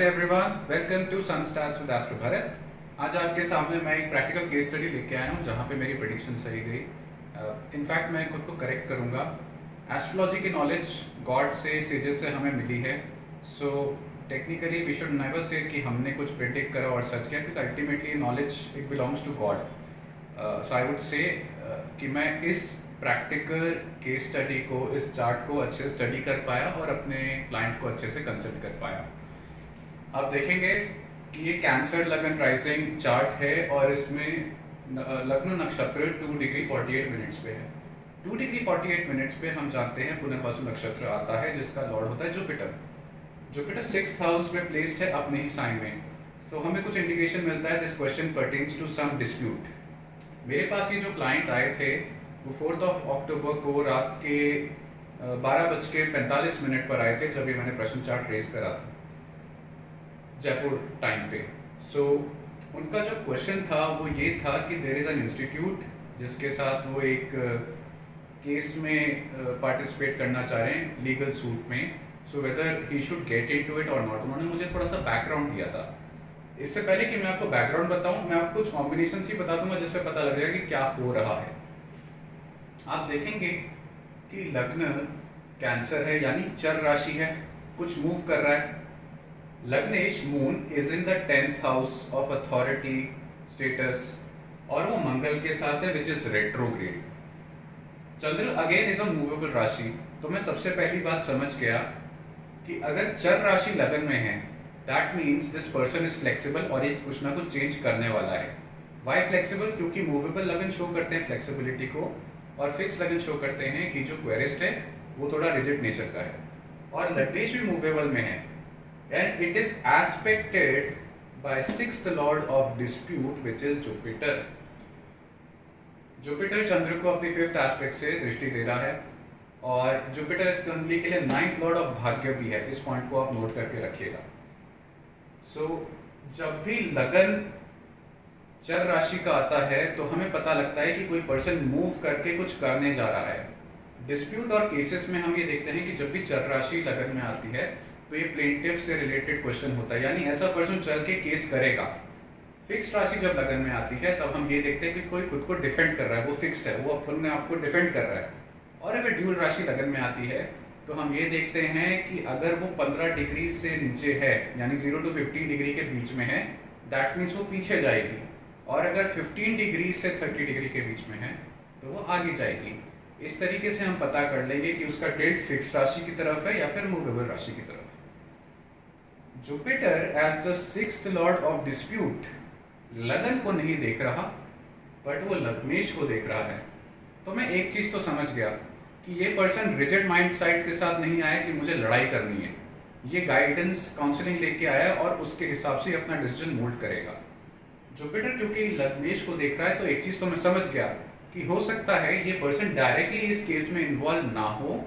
नमस्ते everyone, welcome to sun stars with astro Bharat. आज आपके सामने मैं एक प्रैक्टिकल केस स्टडी लेके आया हूँ जहाँ पे मेरी प्रेडिक्शन सही गई। इनफैक्ट मैं खुद को करेक्ट करूँगा। एस्ट्रोलॉजी की नॉलेज गॉड से, सेजेस से हमें मिली है। So technically we should never say कि हमने कुछ प्रेडिक्ट करा और सच किया, क्योंकि ultimately knowledge it belongs to God. So I would say कि मैं इस प्रैक्टिकल केस स्टडी को, इस चार्ट को अच्छे से स्टडी कर पाया और अपने क्लाइंट को अच्छे से कंसल्ट कर पाया। आप देखेंगे कि ये कैंसर लगन राइजिंग चार्ट है और इसमें लग्न नक्षत्र 2 डिग्री 48 मिनट्स पे है। 2 डिग्री 48 मिनट्स पे हम जानते हैं पुनर्वसु नक्षत्र आता है जिसका लॉर्ड होता है जुपिटर। जुपिटर 6th हाउस में प्लेस्ड है अपने ही साइन में। तो हमें कुछ इंडिकेशन मिलता है this question pertains to some dispute. मेरे पास ये जो क्लाइंट आए थे वो 4 अक्टूबर को रात के 12:45 पर आए थे, जब ये मैंने प्रश्न चार्ट रेस करा था जयपुर टाइम पे। सो उनका जो क्वेश्चन था वो ये था कि देयर इज एन इंस्टीट्यूट जिसके साथ वो एक केस में पार्टिसिपेट करना चाह रहे हैं, लीगल सूट में। So whether he should get into it और नॉट। उन्होंने मुझे थोड़ा सा बैकग्राउंड दिया था। इससे पहले कि मैं आपको बैकग्राउंड बताऊं, मैं आपको कुछ कॉम्बिनेशन ही बता दूंगा जिससे पता लग जाएगा कि क्या हो रहा है। आप देखेंगे कि लग्न कैंसर है, यानी चर राशि है, कुछ मूव कर रहा है। Lagnesh moon is in the 10th house of authority status और वो मंगल के साथ है, which is retrograde. Chandra again is a movable rashi. तो मैं सबसे पहली बात समझ गया कि अगर चर राशि लगन में है, that means this person is flexible और ये कुछ ना कुछ चेंज करने वाला है। Why flexible? क्योंकि मूवेबल लगन शो करते हैं फ्लेक्सिबिलिटी को और फिक्स लगन शो करते हैं कि जो क्वेरिस्ट है वो थोड़ा रिजिड नेचर का है। और लग्नेश भी मूवेबल में है and it is aspected by 6th lord of dispute which is Jupiter. Jupiter Chandra को अपनी 5th एस्पेक्ट से दृष्टि दे रहा है और जुपिटर इस कुंडली के लिए 9th लॉर्ड ऑफ भाग्य भी है। इस पॉइंट को आप नोट करके रखिएगा। सो जब भी लगन चर राशि का आता है तो हमें पता लगता है कि कोई पर्सन मूव करके कुछ करने जा रहा है। डिस्प्यूट और केसेस में हम ये देखते हैं कि जब भी चर राशि लगन में आती है तो ये प्लेंटिफ से रिलेटेड क्वेश्चन होता है, यानी ऐसा पर्सन चल के केस करेगा। फिक्स्ड राशि जब लगन में आती है तब हम ये देखते हैं कि कोई खुद को डिफेंड कर रहा है, वो फिक्स्ड है, वो अपने आप को डिफेंड कर रहा है। और अगर ड्यूल राशि लगन में आती है तो हम ये देखते हैं कि अगर वो 15 डिग्री से नीचे है, यानी 0 to 15 डिग्री के बीच में है, दैट मीन्स वो पीछे जाएगी। और अगर 15 डिग्री से 30 डिग्री के बीच में है तो वो आगे जाएगी। इस तरीके से हम पता कर लेंगे कि उसका टिल्ट फिक्स्ड राशि की तरफ है या फिर मूवेबल राशि की तरफ। Jupiter as the 6th lord of dispute लगन को नहीं देख रहा बट वो लग्नेश को देख रहा है। तो मैं एक चीज तो समझ गया कि ये पर्सन रिजिड माइंड साइड के साथ नहीं आया कि मुझे लड़ाई करनी है। ये गाइडेंस काउंसलिंग लेके आया और उसके हिसाब से अपना डिसीजन मोल्ड करेगा। जुपिटर क्योंकि लग्नेश को देख रहा है तो एक चीज तो मैं समझ गया कि हो सकता है ये पर्सन डायरेक्टली इस केस में इन्वॉल्व ना हो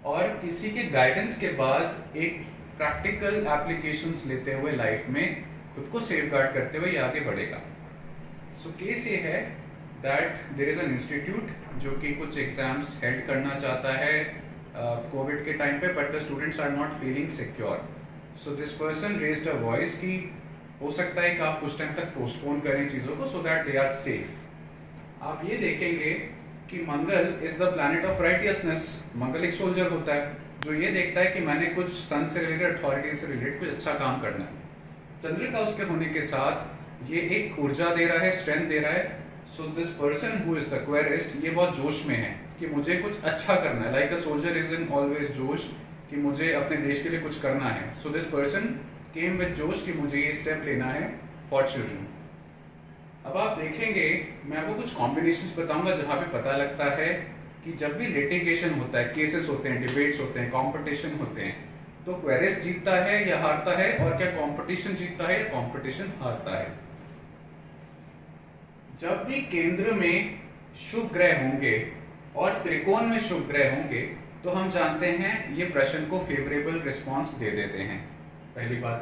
और किसी के गाइडेंस के बाद एक प्रैक्टिकल एप्लीकेशंस लेते हुए लाइफ में खुद को सेफगार्ड करते हुए ये आगे बढ़ेगा। सो केस ये है that there is an institute जो कि कुछ एग्जाम्स हेल्ड करना चाहता है कोविड के टाइम पे, but the students are not feeling secure. So this person raised a voice कि हो सकता है कि आप कुछ टाइम तक पोस्टपोन करें चीज़ों को so that they are safe. आप ये देखेंगे कि Mangal is the planet of righteousness. Mangal एक सोल्जर होता है जो ये देखता है कि मैंने कुछ सन से रिलेटेड, अथॉरिटी से रिलेटेड कुछ अच्छा काम करना है। चंद्र का उसके होने के साथ ये एक ऊर्जा दे रहा है, स्ट्रेंथ दे रहा है। So this person who is the querist, ये बहुत जोश में है कि मुझे कुछ अच्छा करना है। Like a soldier is in always जोश कि मुझे अपने देश के लिए कुछ करना है। So this person came with जोश कि मुझे ये स्टेप लेना है फॉर चिल्ड्रन। अब आप देखेंगे मैं आपको कुछ कॉम्बिनेशंस बताऊंगा जहां पे पता लगता है कि जब भी लिटिगेशन होता है, केसेस होते हैं, डिबेट्स होते हैं, कंपटीशन होते हैं, तो क्वेरिस्ट जीतता है या हारता है, और क्या कंपटीशन जीतता है या कंपटीशन हारता है। जब भी केंद्र में शुभ ग्रह होंगे और त्रिकोण में शुभ ग्रह होंगे तो हम जानते हैं ये प्रश्न को फेवरेबल रिस्पॉन्स दे देते हैं, पहली बात।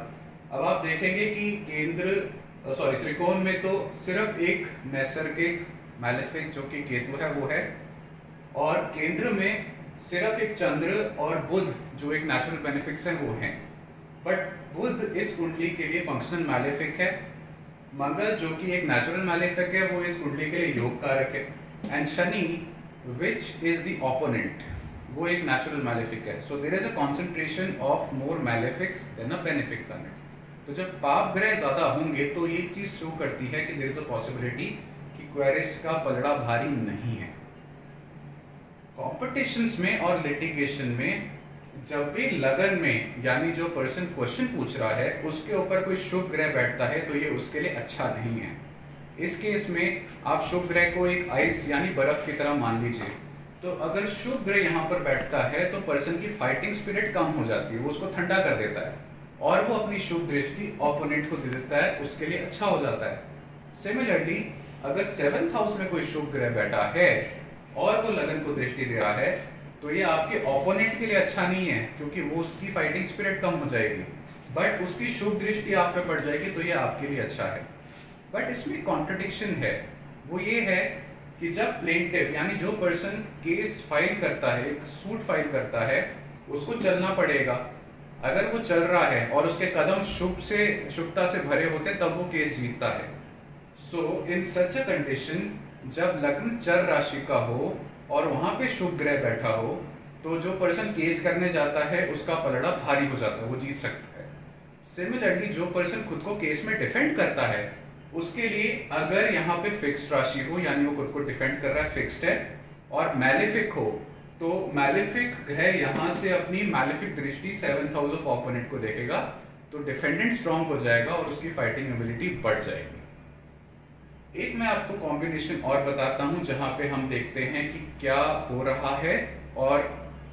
अब आप देखेंगे कि त्रिकोण में तो सिर्फ एक नैसर्गिक मैलेफिक जो कि केतु है वो है, और केंद्र में सिर्फ एक चंद्र और बुध जो एक नेचुरल बेनिफिक्स है वो हैं। बट बुध इस कुंडली के लिए फंक्शनल मैलेफिक है, मंगल जो कि एक नेचुरल मैलेफिक है वो इस कुंडली के लिए योग कारक है, and Shani which is the opponent वो एक नेचुरल मैलेफिक है. So there is a concentration of more malefics than a benefic planet. तो जब पाप ग्रह ज्यादा होंगे तो ये चीज शो करती है कि देयर इज अ पॉसिबिलिटी कि क्वेरिस्ट का पलड़ा भारी नहीं है. कॉम्पिटिशंस में और लिटिगेशन में जब भी लगन में यानी जो पर्सन क्वेश्चन पूछ रहा है उसके ऊपर कोई शुभ ग्रह बैठता है तो ये उसके लिए अच्छा नहीं है. इस केस में आप शुभ ग्रह को एक आइस यानी बर्फ की तरह मान लीजिए. तो अगर शुभ ग्रह यहाँ पर बैठता है तो पर्सन की फाइटिंग स्पिरिट कम हो जाती है, वो उसको ठंडा कर देता है और वो अपनी शुभ दृष्टि ओपोनेंट को दे देता है, उसके लिए अच्छा हो जाता है. सिमिलरली अगर 7th हाउस में कोई शुभ ग्रह बैठा है और वो लगन को दृष्टि दे रहा है तो ये आपके ओपोनेंट के लिए अच्छा नहीं है, क्योंकि वो उसकी फाइटिंग स्पिरिट कम हो जाएगी. बट उसकी शुभ दृष्टि आप पे पड़ जाएगी तो ये आपके लिए अच्छा है. बट इसमें कॉन्ट्रडिक्शन है, वो ये है कि जब प्लेंटिफ यानी जो पर्सन केस फाइल करता है, एक सूट फाइल करता है, उसको चलना पड़ेगा. अगर वो चल रहा है और उसके कदम शुभता से भरे होते तब वो केस जीतता है. सो इन सच अ कंडीशन जब लग्न चर राशि का हो और वहां पे शुभ ग्रह बैठा हो तो जो पर्सन केस करने जाता है उसका पलड़ा भारी हो जाता है, वो जीत सकता है. सिमिलरली जो पर्सन खुद को केस में डिफेंड करता है उसके लिए अगर यहाँ पे फिक्स्ड राशि हो यानी वो खुद को डिफेंड कर रहा है, फिक्स्ड है, और मैलेफिक हो तो मैलेफिक ग्रह यहाँ से अपनी मैलेफिक दृष्टि 7th हाउस ऑफ ओपोनेंट को देखेगा तो डिफेंडेंट स्ट्रांग हो जाएगा और उसकी फाइटिंग एबिलिटी बढ़ जाएगी. एक मैं आपको कॉम्बिनेशन और बताता हूं जहां पे हम देखते हैं कि क्या हो रहा है और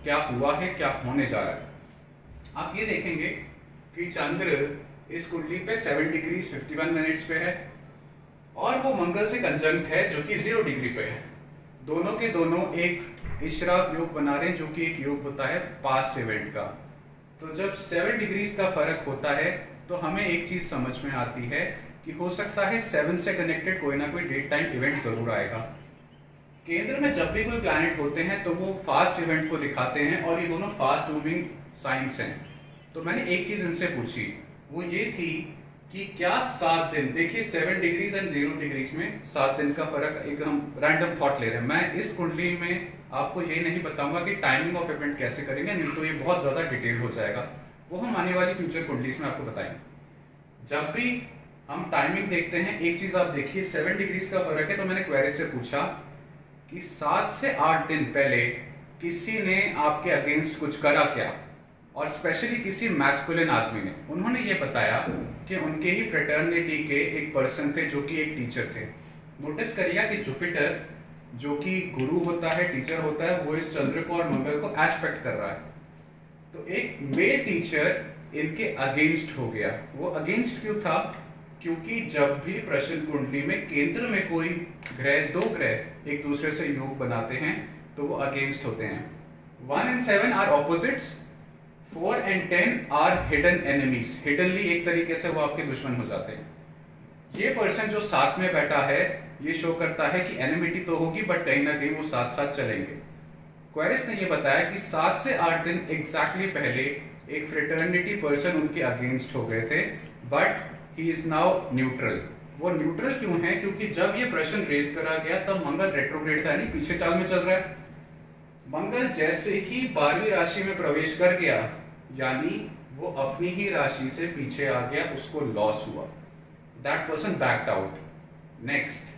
क्या हुआ है, क्या होने जा रहा है. आप ये देखेंगे कि चंद्र इस कुंडली पे 7 डिग्री 51 मिनट्स पे है और वो मंगल से कंजंक्ट है जो कि 0 डिग्री पे है. दोनों के दोनों एक इशराफ योग बना रहे हैं जो कि एक योग होता है पास्ट इवेंट का. तो जब 7 डिग्रीज का फर्क होता है तो हमें एक चीज समझ में आती है कि हो सकता है 7 से कनेक्टेड कोई ना कोई डेट टाइम इवेंट जरूर आएगा. केंद्र में जब भी कोई प्लैनेट होते हैं तो वो फास्ट इवेंट को दिखाते हैं और ये दोनों फास्ट मूविंग साइंस हैं. तो मैंने एक चीज इनसे पूछी, वो ये थी कि क्या 7 दिन, देखिए 7 डिग्रीज एंड 0 डिग्रीज में 7 दिन का फर्क, एक हम रैंडम थॉट ले रहे हैं. मैं इस कुंडली में आपको ये नहीं बताऊंगा कि टाइमिंग ऑफ इवेंट कैसे करेंगे, नहीं तो ये बहुत ज्यादा डिटेल हो जाएगा, वो हम आने वाली फ्यूचर कुंडलीज में आपको बताएंगे. जब भी हम टाइमिंग देखते हैं एक चीज आप देखिए 7 डिग्रीज का फर्क है. तो मैंने क्वेरिस से पूछा कि 7 से 8 दिन पहले किसी ने आपके अगेंस्ट कुछ करा क्या, और स्पेशली किसी मैस्कुलिन आदमी ने. उन्होंने ये बताया कि उनके ही फ्रेटर्निटी के एक पर्सन थे जो कि एक टीचर थे. नोटिस करिएगा कि जुपिटर जो कि गुरु होता है, टीचर होता है, वो इस चंद्र को और मंगल को एस्पेक्ट कर रहा है. तो एक मेल टीचर इनके अगेंस्ट हो गया. वो अगेंस्ट क्यों था? क्योंकि जब भी प्रश्न कुंडली में केंद्र में कोई ग्रह, दो ग्रह एक दूसरे से योग बनाते हैं तो वो अगेंस्ट होते हैं. 1 and 7 are opposites, 4 and 10 are hidden enemies. Hiddenly एक तरीके से वो आपके दुश्मन हो जाते हैं. ये पर्सन जो साथ में बैठा है ये शो करता है कि एनिमिटी तो होगी बट कहीं ना कहीं वो साथ साथ चलेंगे. क्वेरिस ने ये बताया कि 7 से 8 दिन एग्जैक्टली पहले एक फ्रेटर्निटी पर्सन उनके अगेंस्ट हो गए थे, but he is now neutral. वो न्यूट्रल क्यों है? क्योंकि जब ये प्रश्न रेस करा गया तब मंगल रेट्रोग्रेड था, यानी पीछे चाल में चल रहा है. मंगल जैसे ही 12वीं राशि में प्रवेश कर गया यानी वो अपनी ही राशि से पीछे आ गया, उसको लॉस हुआ. That person backed out. Next,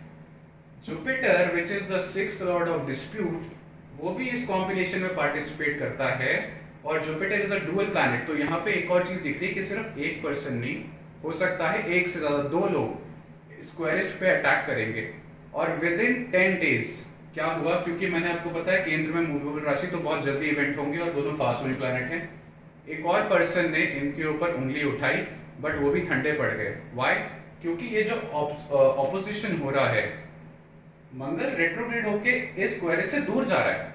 Jupiter which is the 6th lord of dispute, वो भी इस कॉम्बिनेशन में पार्टिसिपेट करता है और Jupiter is a dual planet. तो यहाँ पे एक और चीज दिख रही है कि सिर्फ एक पर्सन नहीं, हो सकता है एक से ज्यादा, 2 लोग स्क्वायरिस्ट पे अटैक करेंगे. और विद इन 10 डेज क्या हुआ, क्योंकि मैंने आपको बताया केंद्र में मूवेबल राशि तो बहुत जल्दी इवेंट होंगे और दोनों फास्ट मूविंग प्लैनेट हैं. एक और पर्सन ने इनके ऊपर उंगली उठाई बट वो भी ठंडे पड़ गए. व्हाई? क्योंकि ये जो ऑपोजिशन हो रहा है, मंगल रेट्रोग्रेड होके इस स्क्वायरिस्ट से दूर जा रहा है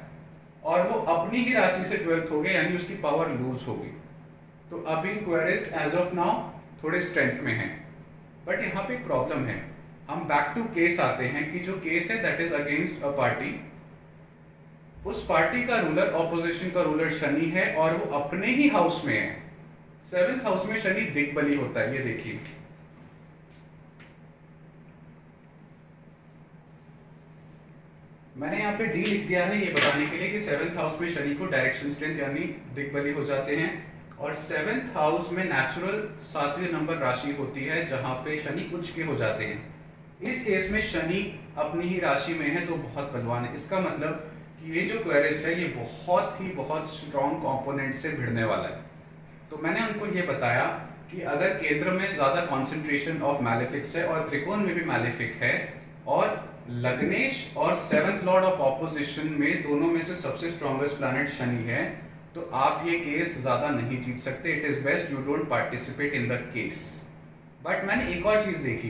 और वो अपनी ही राशि से 12th हो गया, यानी उसकी पावर लूज होगी. तो अभी क्वेरिस्ट एज ऑफ नाउ थोड़े स्ट्रेंथ में है. बट यहाँ पे एक प्रॉब्लम है. हम बैक टू केस आते हैं कि जो केस है that is against a party. उस पार्टी का रूलर, ऑपोजिशन का रूलर शनि है और वो अपने ही हाउस में है. 7th हाउस में शनि दिग्बली होता है, ये देखिए। मैंने यहाँ पे डी लिख दिया है ये बताने के लिए कि 7th हाउस में शनि को डायरेक्शन स्ट्रेंथ यानी दिग्बली हो जाते हैं। और 7th हाउस में नेचुरल 7वें नंबर राशि होती है जहां पे शनि उच्च के हो जाते हैं। इस केस में शनि अपनी ही राशि में है तो बहुत बलवान है। इसका मतलब कि ये जो क्वेरिस्ट है ये बहुत स्ट्रॉन्ग कंपोनेंट से भिड़ने वाला है। तो मैंने उनको ये बताया कि अगर केंद्र में ज्यादा कॉन्सेंट्रेशन ऑफ मैलेफिक्स है और त्रिकोण में भी मैलेफिक है और लग्नेश और 7th लॉर्ड ऑफ ऑपोजिशन में दोनों में से सबसे स्ट्रॉन्गेस्ट प्लैनेट शनि है, तो आप ये केस ज्यादा नहीं जीत सकते। It is best you don't participate in the case. But मैंने एक और चीज देखी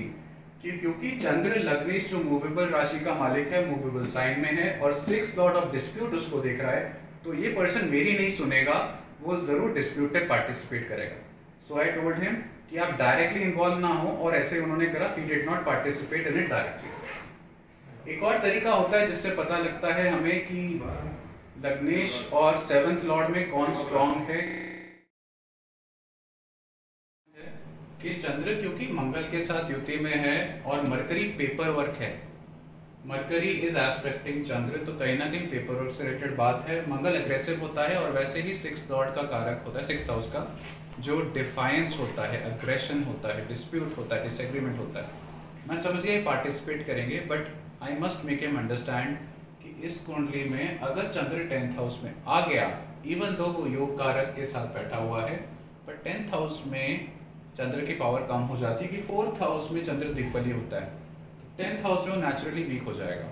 कि क्योंकि चंद्र लग्नेश जो मूवेबल राशि का मालिक है, मूवेबल साइन में है और 6th लॉर्ड ऑफ डिस्प्यूट उसको देख रहा है, तो ये पर्सन मेरी नहीं सुनेगा, वो जरूर डिस्प्यूट में पार्टिसिपेट करेगा। सो आई टोल्ड हिम कि आप डायरेक्टली इन्वॉल्व ना हो, और ऐसे उन्होंने करा। He did not participate in it directly. एक और तरीका होता है जिससे पता लगता है हमें कि लग्नेश और 7th लॉर्ड में कौन स्ट्रॉन्ग है, कि चंद्र क्योंकि मंगल के साथ युति में है और मरकरी पेपर वर्क है, मरकरी इज एस्पेक्टिंग चंद्र, तो कहीं ना कहीं पेपर वर्क से रिलेटेड बात है। मंगल एग्रेसिव होता है और वैसे ही 6th लॉर्ड का कारक होता है, 6th हाउस का, जो डिफाइंस होता है, अग्रेशन होता है, डिस्प्यूट होता है, डिसएग्रीमेंट होता है। मैं समझिए पार्टिसिपेट करेंगे, but I must make him understand कि इस कुंडली में अगर चंद्र 10th हाउस में आ गया, इवन दो वो योग कारक के साथ बैठा हुआ है, पर 10th हाउस में चंद्र की पावर कम हो जाती है कि 4th हाउस में चंद्र दिग्बली होता है, तो 10th हाउस में वो नेचुरली वीक हो जाएगा।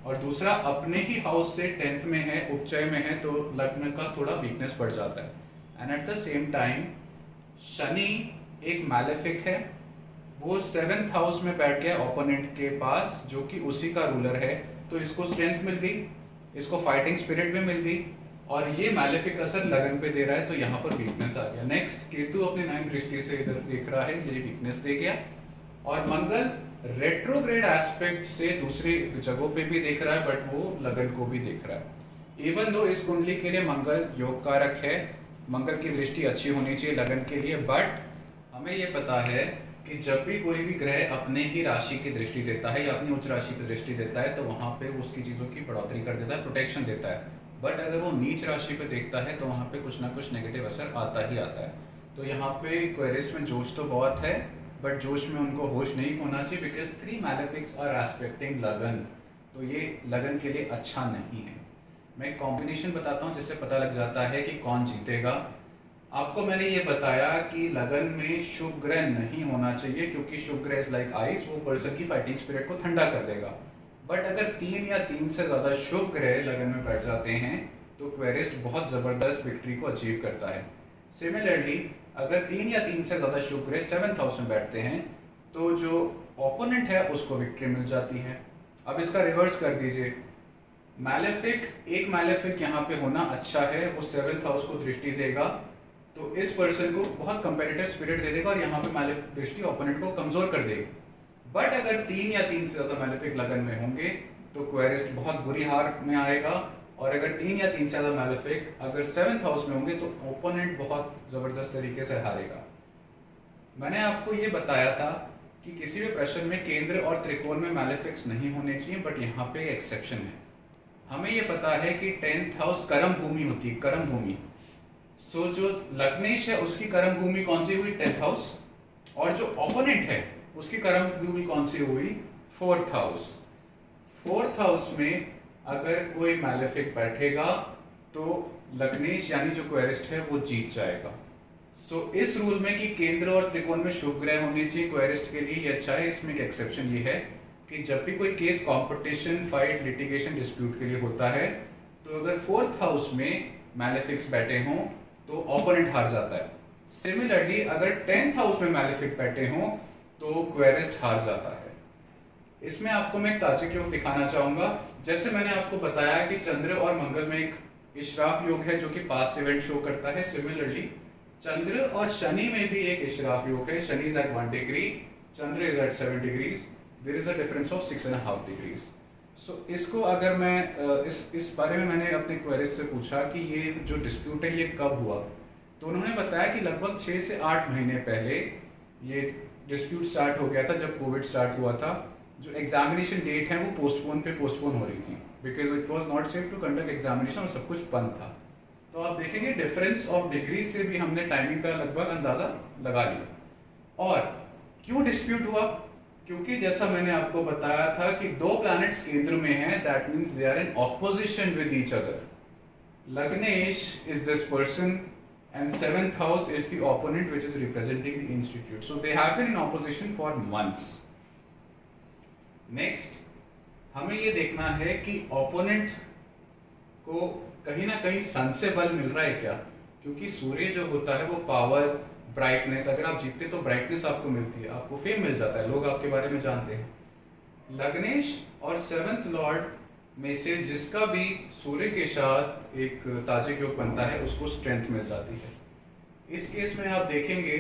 और दूसरा, अपने ही हाउस से 10th में है, उपचय में है, तो लग्न का थोड़ा वीकनेस बढ़ जाता है। And at the same time Shani एक मैलेफिक है, वो 7th हाउस में बैठ गया ओपोनेंट के पास जो कि उसी का रूलर है, तो इसको स्ट्रेंथ मिल गई, इसको फाइटिंग स्पिरिट भी मिल गई, और ये मैलेफिक असर लगन पे दे रहा है, तो यहाँ पर वीकनेस आ गया। नेक्स्ट, केतु अपने 9th दृष्टि से इधर देख रहा है, ये वीकनेस दे गया। और मंगल रेट्रोग्रेड एस्पेक्ट से दूसरी जगहों पे भी देख रहा है, बट वो लगन को भी देख रहा है। इवन दो इस कुंडली के लिए मंगल योग कारक है, मंगल की दृष्टि अच्छी होनी चाहिए लगन के लिए, बट हमें ये पता है कि जब भी कोई भी ग्रह अपने ही राशि की दृष्टि देता है या अपनी उच्च राशि की दृष्टि देता है, तो वहां पे उसकी चीजों की बढ़ोतरी कर देता है, प्रोटेक्शन देता है। बट अगर वो नीच राशि पे देखता है तो वहां पे कुछ ना कुछ नेगेटिव असर आता ही आता है। तो यहाँ पे क्वेरिस्ट में जोश तो बहुत है, बट जोश में उनको होश नहीं होना चाहिए, बिकॉज 3 मैलेफिक्स आर एस्पेक्टिंग लगन, तो ये लगन के लिए अच्छा नहीं है। मैं एक कॉम्बिनेशन बताता हूँ जिससे पता लग जाता है कि कौन जीतेगा। आपको मैंने ये बताया कि लगन में शुभ ग्रह नहीं होना चाहिए, क्योंकि शुभ ग्रह इज लाइक आइस, वो पर्सन की फाइटिंग स्पिरिट को ठंडा कर देगा। बट अगर 3 या 3 से ज्यादा शुभ ग्रह लगन में बैठ जाते हैं तो क्वेरिस्ट बहुत जबरदस्त विक्ट्री को अचीव करता है। सिमिलरली अगर 3 या 3 से ज्यादा शुभ ग्रह 7th हाउस में बैठते हैं तो जो ओपोनेंट है उसको विक्ट्री मिल जाती है। अब इसका रिवर्स कर दीजिए, मैलेफिक, एक मैलेफिक यहाँ पे होना अच्छा है, वो 7th हाउस को दृष्टि देगा, तो इस पर्सन को बहुत कंपेटिटिव स्पिरिट दे देगा और यहाँ पे मैलेफिक दृष्टि ओपोनेंट को कमजोर कर देगी। बट अगर 3 या 3 से ज्यादा मैलेफिक लगन में होंगे तो क्वेरिस्ट बहुत बुरी हार में आएगा, और अगर 3 या 3 से ज्यादा मैलेफिक अगर 7th हाउस में होंगे तो ओपोनेंट बहुत जबरदस्त तरीके से हारेगा। मैंने आपको ये बताया था कि किसी भी प्रश्न में केंद्र और त्रिकोण में मैलेफिक्स नहीं होने चाहिए, बट यहाँ पे एक्सेप्शन है। हमें ये पता है कि 10th हाउस कर्म भूमि होती है, कर्म भूमि। सो जो लग्नेश है उसकी कर्म भूमि कौन सी हुई? 10th हाउस, और जो ओपोनेंट है उसकी कर्म भूमि कौन सी हुई? 4th house. 4th हाउस में अगर कोई मैलेफिक बैठेगा तो लग्नेश यानी जो क्वेरिस्ट है वो जीत जाएगा। सो इस रूल में कि केंद्र और त्रिकोण में शुभ ग्रह होने चाहिए क्वेरिस्ट के लिए ये अच्छा है। इसमें एक एक्सेप्शन ये है कि जब भी कोई case competition, fight, litigation, dispute के लिए होता है तो अगर 4th हाउस में मैलेफिक्स बैठे हों तो ओपोनेंट हार जाता है। सिमिलरली अगर 10th हाउस में मैलेफिक बैठे हों तो क्वेरिस्ट हार जाता है। इसमें आपको मैं एक तार्किक योग दिखाना चाहूंगा। जैसे मैंने आपको बताया कि चंद्र और मंगल में एक इशराफ योग है जो कि पास्ट इवेंट शो करता है, सिमिलरली चंद्र और शनि में भी एक इशराफ योग है। Shani is at 1 degree, Chandra is at 7 degrees, there is a difference of 6.5 degrees. So इसको अगर मैं इस बारे में मैंने अपने क्वेरीज से पूछा कि ये जो डिस्प्यूट है ये कब हुआ, तो उन्होंने बताया कि लगभग 6 से 8 महीने पहले ये डिस्प्यूट स्टार्ट हो गया था जब कोविड स्टार्ट हुआ था। जो एग्जामिनेशन डेट है वो पोस्टपोन हो रही थी because it was not safe to conduct examination और सब कुछ बंद था। तो आप देखेंगे डिफरेंस ऑफ डिग्रीज से भी हमने टाइमिंग का लगभग अंदाजा लगा लिया। और क्यों डिस्प्यूट हुआ? क्योंकि जैसा मैंने आपको बताया था कि दो प्लैनेट्स केंद्र में हैं, that means they are in opposition with each other. Lagnesh is this person and 7th house is the opponent which is representing the institute. So they have been in opposition for months. Next, हमें ये देखना है कि opponent को कहीं ना कहीं सन से बल मिल रहा है क्या? क्योंकि सूर्य जो होता है वो पावर, ब्राइटनेस, अगर आप जीतते तो ब्राइटनेस आपको मिलती है, आपको फेम मिल जाता है, लोग आपके बारे में जानते हैं। लग्नेश और 7th लॉर्ड में से जिसका भी सूर्य के साथ एक ताजिक योग बनता है उसको स्ट्रेंथ मिल जाती है। इस केस में आप देखेंगे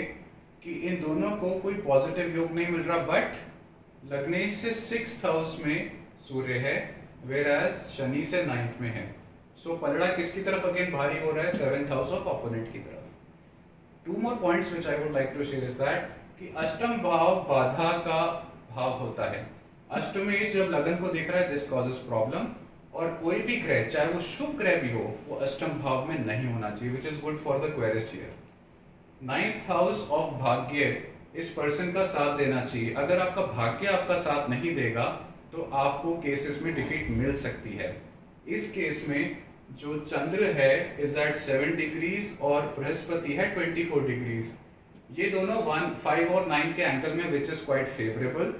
कि इन दोनों को कोई पॉजिटिव योग नहीं मिल रहा, बट लग्नेश से 6th हाउस में सूर्य है, वेराज शनि से 9th में है। सो पलड़ा किसकी तरफ अगेन भारी हो रहा है? 7th हाउस ऑफ अपोनेंट की तरफ। 2 more points which I would like to share is that कि अष्टम भाव बाधा का भाव होता है। अष्टमेश जब लगन को देख रहा है दिस कॉजेस प्रॉब्लम, और कोई भी ग्रह चाहे वो शुभ ग्रह भी हो वो अष्टम भाव में नहीं होना चाहिए, which is good for the querist year. 9th house of bhagya इस पर्सन का साथ देना चाहिए। अगर आपका भाग्य आपका साथ नहीं देगा तो आपको केसेस में डिफीट मिल सकती है। इस केस में जो चंद्र है इज एट 7 डिग्रीज और बृहस्पति है 24 डिग्रीज। ये दोनों 1, 5 और 9 के एंगल में विच इज क्वाइट फेवरेबल।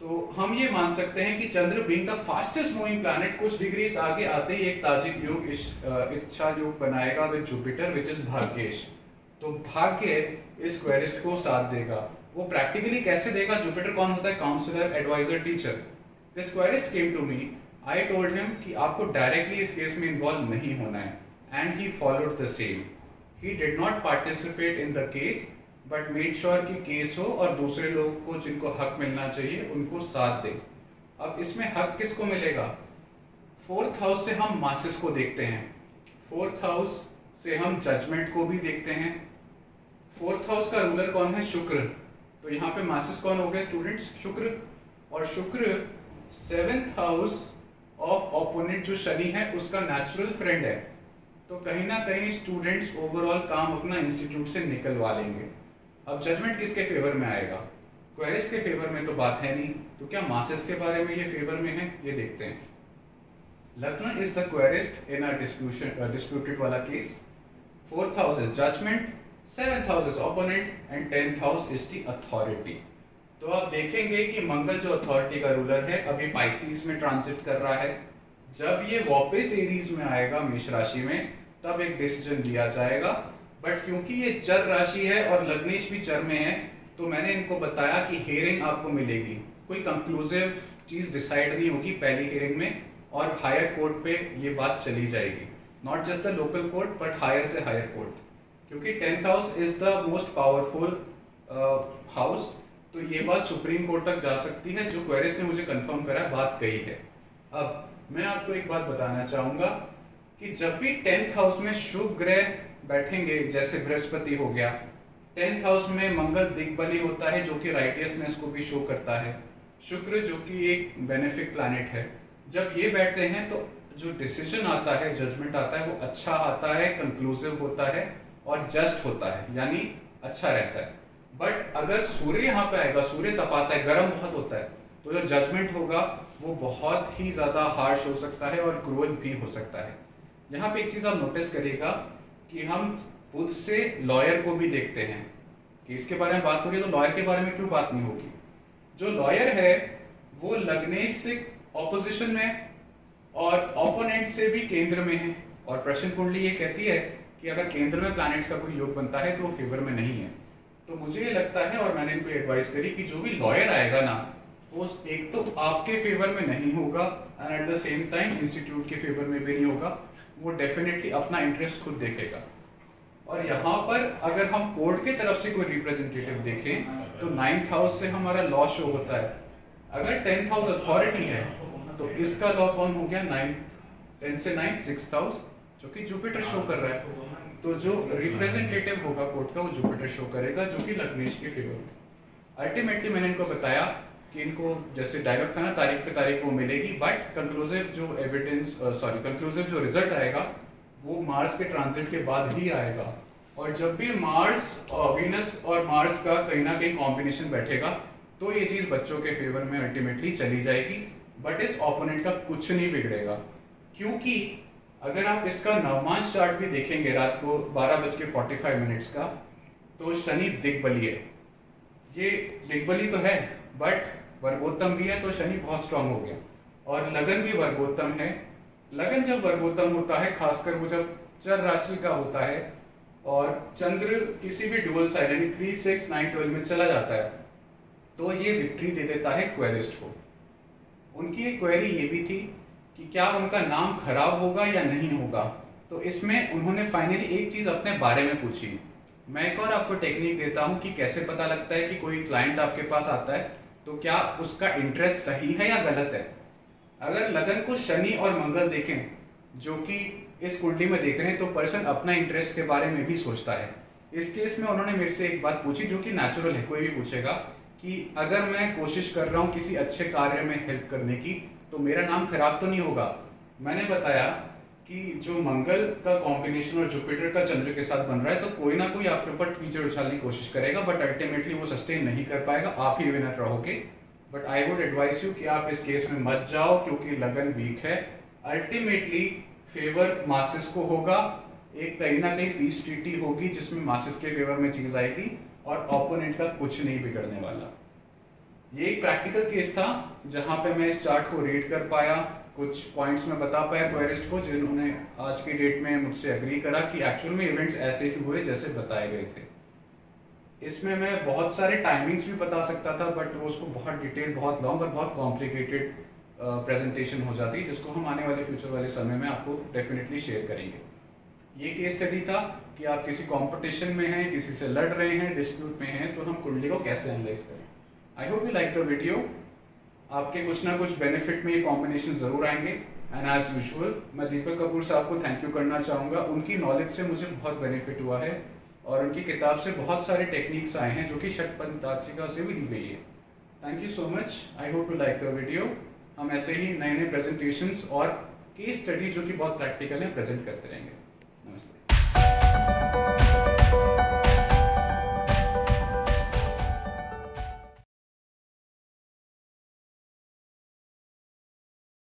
तो हम ये मान सकते हैं कि Chandra being the fastest moving planet कुछ डिग्रीज आगे आते ही एक ताजिक योग इच्छा योग बनाएगा विद जुपिटर विच इज भाग्येश। तो भाग्य इस क्वेरिस्ट को साथ देगा। वो प्रैक्टिकली कैसे देगा? जुपिटर कौन होता है? Counsellor, adviser, teacher. This querist came to me, I told him कि आपको डायरेक्टली इस केस में इन्वॉल्व नहीं होना है, and he followed the same. He did not participate in the case but made sure कि केस हो और दूसरे लोग को जिनको हक मिलना चाहिए उनको साथ दे। अब इसमें हक किसको मिलेगा? 4th हाउस से हम मासेस को देखते हैं, 4th हाउस से हम जजमेंट को भी देखते हैं। 4th हाउस का रूलर कौन है? शुक्र। तो यहाँ पे मासेस कौन हो गए स्टूडेंट्स? शुक्र। और शुक्र 7th हाउस ऑफ ओपोनेंट जो शनि है उसका नेचुरल फ्रेंड है। तो कहीं ना कहीं स्टूडेंट्स ओवरऑल काम अपना इंस्टीट्यूट से निकलवा लेंगे। अब जजमेंट किसके फेवर में आएगा? क्वेरिस्ट के फेवर में तो बात है नहीं, तो क्या मासेस के बारे में ये फेवर में है? ये देखते हैं। Lagna is the querist in a disputed वाला केस। 4th house is judgement, 7th house is opponent and 10th house is the authority. तो आप देखेंगे कि मंगल जो अथॉरिटी का रूलर है अभी पाइसिस में ट्रांजिट कर रहा है। जब ये वापस एरीज में आएगा मेष राशि में तब एक डिसीजन लिया जाएगा, बट क्योंकि ये चर राशि है और लग्नेश भी चर में है तो मैंने इनको बताया कि हियरिंग आपको मिलेगी, कोई कंक्लूसिव चीज डिसाइड नहीं होगी पहली हियरिंग में, और हायर कोर्ट पे ये बात चली जाएगी, not just the local court but higher से हायर कोर्ट, क्योंकि 10th house is the most powerful house. तो ये बात सुप्रीम कोर्ट तक जा सकती है, जो क्वेरिस्ट ने मुझे कंफर्म करा, बात कही है। अब मैं आपको एक बात बताना चाहूंगा कि जब भी 10th हाउस में शुभ ग्रह बैठेंगे, जैसे बृहस्पति हो गया, 10th हाउस में मंगल दिग्बली होता है जो कि राइटियसनेस को भी शो करता है, शुक्र जो कि एक बेनिफिक प्लैनेट है, जब ये बैठते हैं तो जो डिसीजन आता है, जजमेंट आता है, वो अच्छा आता है, कंक्लूसिव होता है और जस्ट होता है, यानी अच्छा रहता है। बट अगर सूर्य यहाँ पे आएगा, सूर्य तपाता है, गर्म बहुत होता है, तो जो जजमेंट होगा वो बहुत ही ज्यादा हार्श हो सकता है और क्रूअल भी हो सकता है। यहाँ पे एक चीज आप नोटिस करिएगा कि हम बुध से लॉयर को भी देखते हैं कि इसके बारे में बात हो रही है तो लॉयर के बारे में क्यों बात नहीं होगी? जो लॉयर है वो लग्नेश से ऑपोजिशन में और ओपोनेंट से भी केंद्र में है, और प्रश्न कुंडली ये कहती है कि अगर केंद्र में प्लैनेट्स का कोई योग बनता है तो वो फेवर में नहीं है। तो मुझे ये लगता है और मैंने इनको एडवाइस करी कि जो भी लॉयर आएगा ना वो एक तो आपके फेवर में नहीं होगा and at the same time institute के फेवर में भी नहीं होगा, वो डेफिनेटली अपना इंटरेस्ट खुद देखेगा। और यहाँ पर अगर हम कोर्ट के तरफ से कोई रिप्रेजेंटेटिव देखें तो 9th हाउस से हमारा लॉ शो होता है। अगर 10th हाउस अथॉरिटी है तो इसका लॉ कौन हो गया? 9th, 10 से 9th 6th हाउस, जो कि जुपिटर शो कर रहा है। तो जो रिप्रेजेंटेटिव होगा कोर्ट का वो जुपिटर शो करेगा, जो कि लग्नेश के फेवर में। अल्टीमेटली मैंने इनको बताया कि इनको जैसे डायलॉग था ना, तारीख पे तारीख वो मिलेगी, बट कंक्लूसिव जो एविडेंस कंक्लूसिव जो रिजल्ट आएगा वो मार्स के ट्रांजिट के बाद ही आएगा। और जब भी मार्स वीनस और मार्स का कहीं ना कहीं कॉम्बिनेशन बैठेगा तो ये चीज बच्चों के फेवर में अल्टीमेटली चली जाएगी, बट इस ओपोनेंट का कुछ नहीं बिगड़ेगा। क्योंकि अगर आप इसका नवमांश चार्ट भी देखेंगे रात को 12:45 का, तो शनि दिग्बली है। ये दिग्बली तो है बट वर्गोत्तम भी है, तो शनि बहुत स्ट्रांग हो गया। और लगन भी वर्गोत्तम है। लगन जब वर्गोत्तम होता है, खासकर वो जब चर राशि का होता है और चंद्र किसी भी डुअल साइड यानी 3, 6, 9, 12 में चला जाता है, तो ये विक्ट्री दे देता है क्वेरिस्ट को। उनकी एक क्वेरी ये भी थी कि क्या उनका नाम खराब होगा या नहीं होगा। तो इसमें उन्होंने फाइनली एक चीज अपने बारे में पूछी। मैं एक और आपको टेक्निक देता हूं कि कैसे पता लगता है कि कोई क्लाइंट आपके पास आता है तो क्या उसका इंटरेस्ट सही है या गलत है। अगर लगन को शनि और मंगल देखें, जो कि इस कुंडली में देख रहे हैं, तो पर्सन अपना इंटरेस्ट के बारे में भी सोचता है। इस केस में उन्होंने मेरे से एक बात पूछी जो कि नेचुरल है, कोई भी पूछेगा कि अगर मैं कोशिश कर रहा हूँ किसी अच्छे कार्य में हेल्प करने की तो मेरा नाम खराब तो नहीं होगा। मैंने बताया कि जो मंगल का कॉम्बिनेशन और जुपिटर का चंद्र के साथ बन रहा है, तो कोई ना कोई आपके ऊपर कीचड़ उछालने की कोशिश करेगा, बट अल्टीमेटली वो सस्टेन नहीं कर पाएगा, आप ही विनर रहोगे। But I would advise you कि आप इस केस में मत जाओ, क्योंकि लगन वीक है। अल्टीमेटली फेवर मासिस को होगा, एक कहीं ना कहीं पीस ट्रीटी होगी जिसमें मासिस के फेवर में चीज आएगी और ओपोनेंट का कुछ नहीं बिगड़ने वाला। ये एक प्रैक्टिकल केस था जहां पे मैं इस चार्ट को रीड कर पाया, कुछ पॉइंट्स में बता पाया क्वेरिस्ट को, जिन्होंने आज की डेट में मुझसे एग्री करा कि एक्चुअल में इवेंट्स ऐसे ही हुए जैसे बताए गए थे। इसमें मैं बहुत सारे टाइमिंग्स भी बता सकता था, बट वो उसको बहुत डिटेल, बहुत लॉन्ग और बहुत कॉम्प्लिकेटेड प्रेजेंटेशन हो जाती, जिसको हम आने वाले फ्यूचर वाले समय में आपको डेफिनेटली शेयर करेंगे। ये केस स्टडी था कि आप किसी कंपटीशन में हैं, किसी से लड़ रहे हैं, डिस्प्यूट में हैं, तो हम कुंडली को कैसे एनालाइज करें। I hope you like the video. आपके कुछ ना कुछ बेनिफिट में ये कॉम्बिनेशन जरूर आएंगे। एंड एज यूजुअल मैं दीपक कपूर साहब को थैंक यू करना चाहूँगा। उनकी नॉलेज से मुझे बहुत बेनिफिट हुआ है और उनकी किताब से बहुत सारे टेक्निक्स आए हैं जो कि षटपंताचिका से भी दी गई है। Thank you so much. I hope you like the video. हम ऐसे ही नए नए प्रेजेंटेशंस और केस स्टडीज जो कि बहुत प्रैक्टिकल हैं प्रेजेंट करते रहेंगे। नमस्ते।